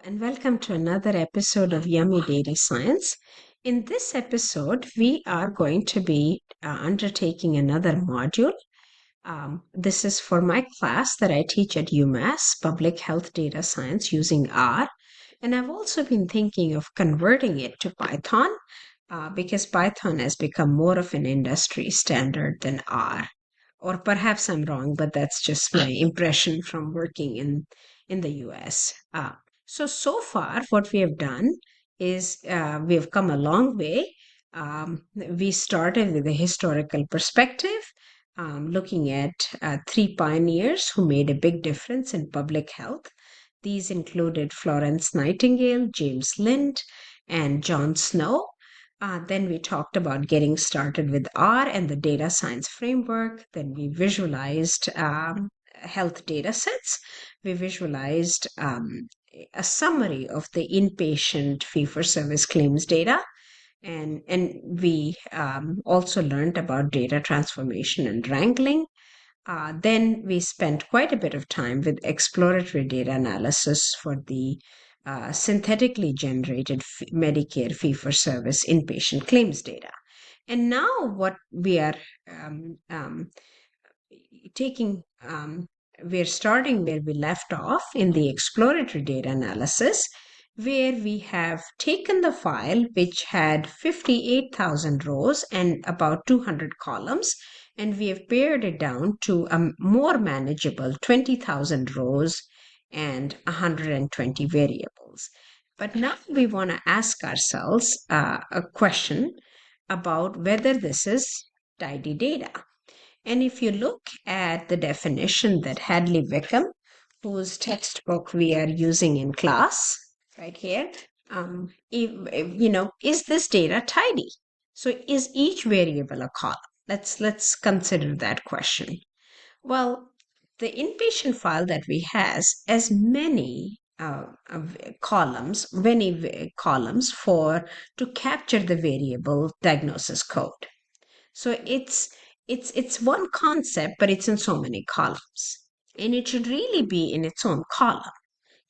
And welcome to another episode of Yummy Data Science. In this episode, we are going to be undertaking another module. This is for my class that I teach at UMass, Public Health Data Science using R. And I've also been thinking of converting it to Python because Python has become more of an industry standard than R. Or perhaps I'm wrong, but that's just my impression from working in the US. So far, what we have done is we have come a long way. We started with a historical perspective, looking at three pioneers who made a big difference in public health. These included Florence Nightingale, James Lind, and John Snow. Then we talked about getting started with R and the data science framework. Then we visualized health data sets. We visualized a summary of the inpatient fee-for-service claims data. And we also learned about data transformation and wrangling. Then we spent quite a bit of time with exploratory data analysis for the synthetically generated Medicare fee-for-service inpatient claims data. And now what we are we're starting where we left off in the exploratory data analysis, where we have taken the file which had 58,000 rows and about 200 columns, and we have pared it down to a more manageable 20,000 rows and 120 variables. But now we want to ask ourselves a question about whether this is tidy data. And if you look at the definition that Hadley Wickham, whose textbook we are using in class right here, is this data tidy? So is each variable a column? Let's consider that question. Well, the inpatient file that we has as many columns for to capture the variable diagnosis code. So it's one concept, but it's in so many columns. And it should really be in its own column.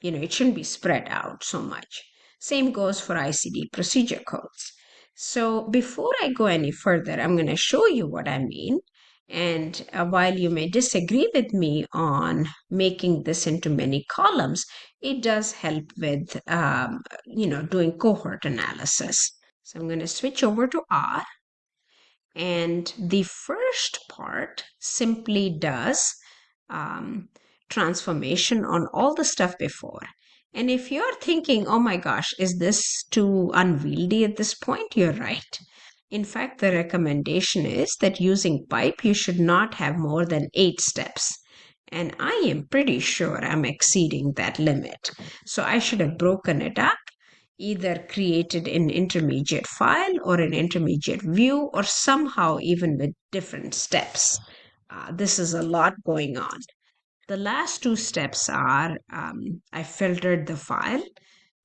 It shouldn't be spread out so much. Same goes for ICD procedure codes. So before I go any further, I'm going to show you what I mean. And while you may disagree with me on making this into many columns, it does help with, doing cohort analysis. So I'm going to switch over to R. And the first part simply does transformation on all the stuff before. And if you're thinking, oh my gosh, is this too unwieldy at this point? You're right. In fact, the recommendation is that using pipe, you should not have more than 8 steps. And I am pretty sure I'm exceeding that limit. So I should have broken it up, either created an intermediate file or an intermediate view, or somehow even with different steps. This is a lot going on. The last 2 steps are I filtered the file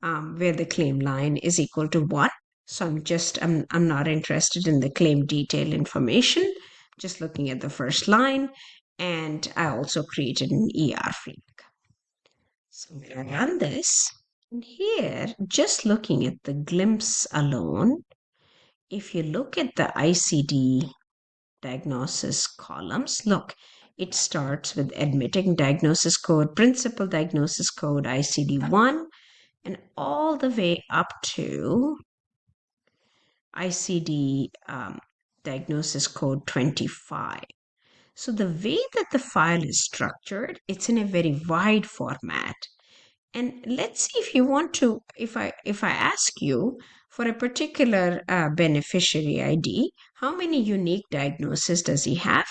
where the claim line is equal to 1. So I'm not interested in the claim detail information, just looking at the first line. And I also created an ER flag. So I'm going to run this. And here, just looking at the glimpse alone, if you look at the ICD diagnosis columns, look, it starts with admitting diagnosis code, principal diagnosis code, ICD-1, and all the way up to ICD diagnosis code 25. So the way that the file is structured, it's in a very wide format. And let's see if you want to, if I ask you for a particular beneficiary ID, how many unique diagnoses does he have?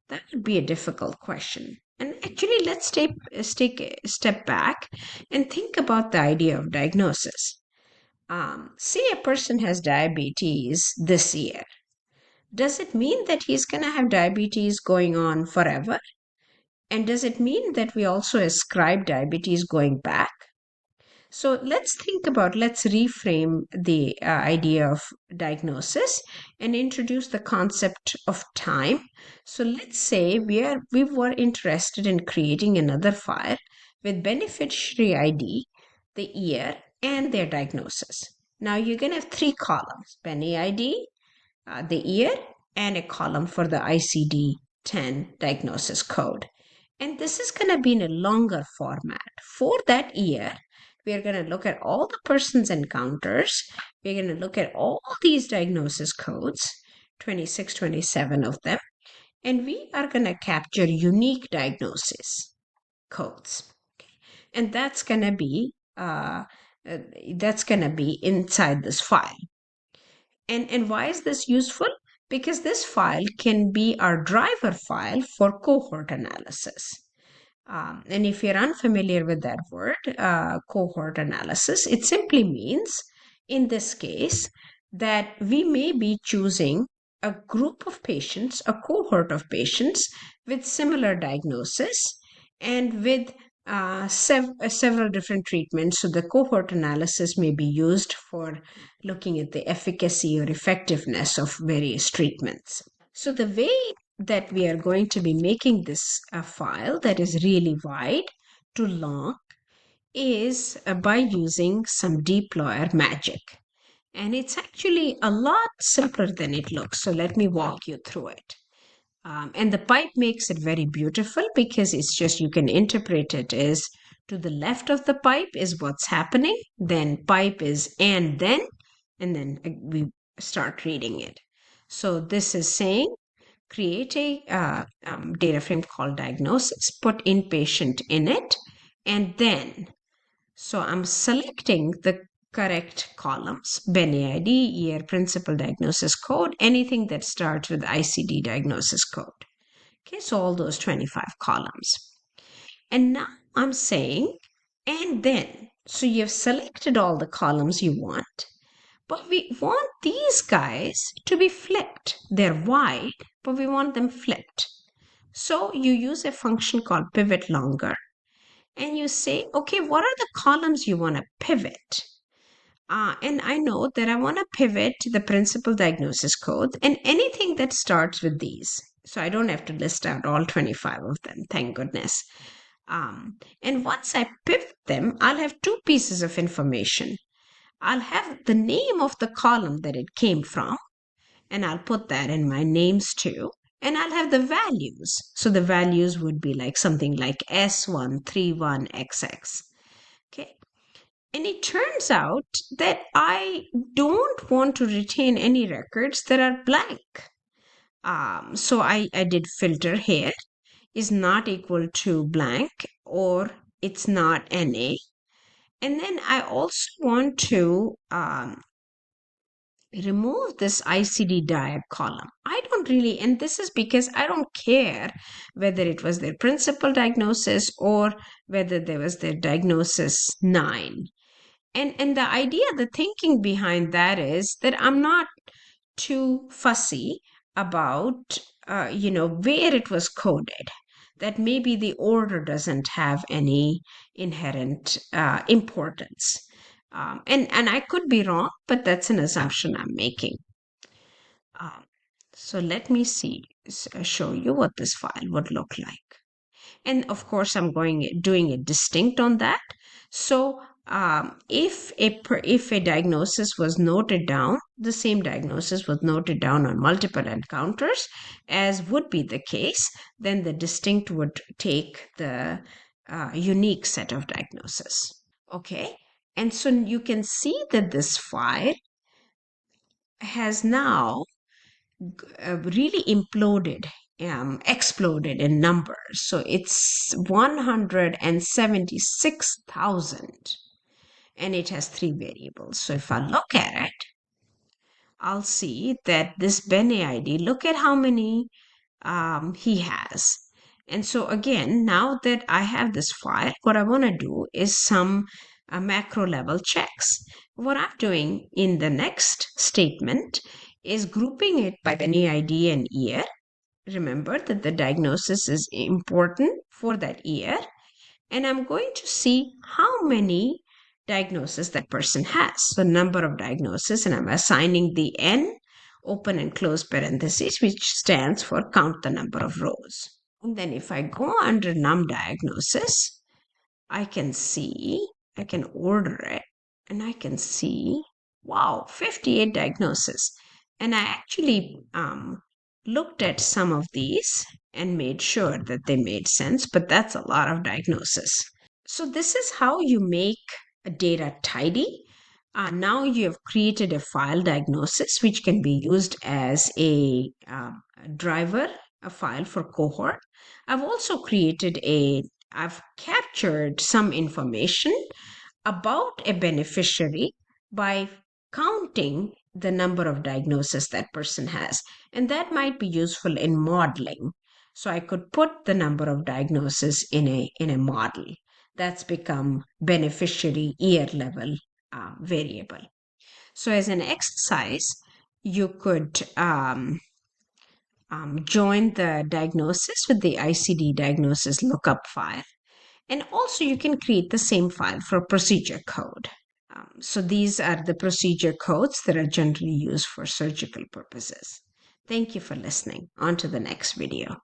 That would be a difficult question. And actually, let's take a step back and think about the idea of diagnosis. Say a person has diabetes this year. Does it mean that he's going to have diabetes going on forever? And does it mean that we also ascribe diabetes going back? So let's reframe the idea of diagnosis and introduce the concept of time. So let's say we were interested in creating another file with beneficiary ID the year, and their diagnosis. Now you're going to have three columns: Benny ID, the year, and a column for the ICD-10 diagnosis code. And this is going to be in a longer format. For that year, we're going to look at all the persons encounters. We're going to look at all these diagnosis codes, 26, 27 of them, and we are going to capture unique diagnosis codes. And that's going to be inside this file. And why is this useful? Because this file can be our driver file for cohort analysis. And if you're unfamiliar with that word, cohort analysis, it simply means, in this case, that we may be choosing a group of patients, a cohort of patients with similar diagnosis and with several different treatments. So the cohort analysis may be used for looking at the efficacy or effectiveness of various treatments. So the way that we are going to be making this a file that is really wide to long is by using some DPLYR magic. And it's actually a lot simpler than it looks. So let me walk you through it. And the pipe makes it very beautiful because it's just, you can interpret it as to the left of the pipe is what's happening, then pipe is and then we start reading it. So this is saying create a data frame called diagnosis, put inpatient in it, and then, so I'm selecting the correct columns: Benny ID, year, principal diagnosis code, anything that starts with ICD diagnosis code. Okay, so all those 25 columns. And now I'm saying, and then, so you've selected all the columns you want, but we want these guys to be flipped. They're wide, but we want them flipped. So you use a function called pivot longer, and you say, okay, what are the columns you want to pivot? And I know that I want to pivot the principal diagnosis code and anything that starts with these. So I don't have to list out all 25 of them, thank goodness. And once I pivot them, I'll have two pieces of information. I'll have the name of the column that it came from, and I'll put that in my names too. And I'll have the values. So the values would be like something like S131XX. Okay. And it turns out that I don't want to retain any records that are blank. So I did filter here is not equal to blank, or it's not NA. And then I also want to remove this ICD diag column. I don't really, and this is because I don't care whether it was their principal diagnosis or whether there was their diagnosis 9. And the idea, the thinking behind that is that I'm not too fussy about, where it was coded. That maybe the order doesn't have any inherent importance. And I could be wrong, but that's an assumption I'm making. So let me show you what this file would look like. And of course, I'm doing it distinct on that. So if a diagnosis was noted down, the same diagnosis was noted down on multiple encounters, as would be the case, then the distinct would take the unique set of diagnosis. Okay, and so you can see that this file has now really exploded in numbers. So it's 176,000, and it has 3 variables. So if I look at it, I'll see that this Benny ID, look at how many he has. And so again, now that I have this file, what I want to do is some macro level checks. What I'm doing in the next statement is grouping it by Benny ID and year. Remember that the diagnosis is important for that year. And I'm going to see how many diagnoses that person has. So number of diagnoses, and I'm assigning the N, open and close parentheses, which stands for count the number of rows. And then if I go under num diagnosis, I can see I can order it, and I can see, wow, 58 diagnoses. And I actually looked at some of these and made sure that they made sense, but that's a lot of diagnosis. So this is how you make a data tidy. Now you have created a file diagnosis, which can be used as a driver, a file for cohort. I've also I've captured some information about a beneficiary by counting the number of diagnoses that person has. And that might be useful in modeling. So I could put the number of diagnoses in a model. That's become beneficiary year level variable. So as an exercise, you could join the diagnosis with the ICD diagnosis lookup file. And also you can create the same file for procedure code. So these are the procedure codes that are generally used for surgical purposes. Thank you for listening. On to the next video.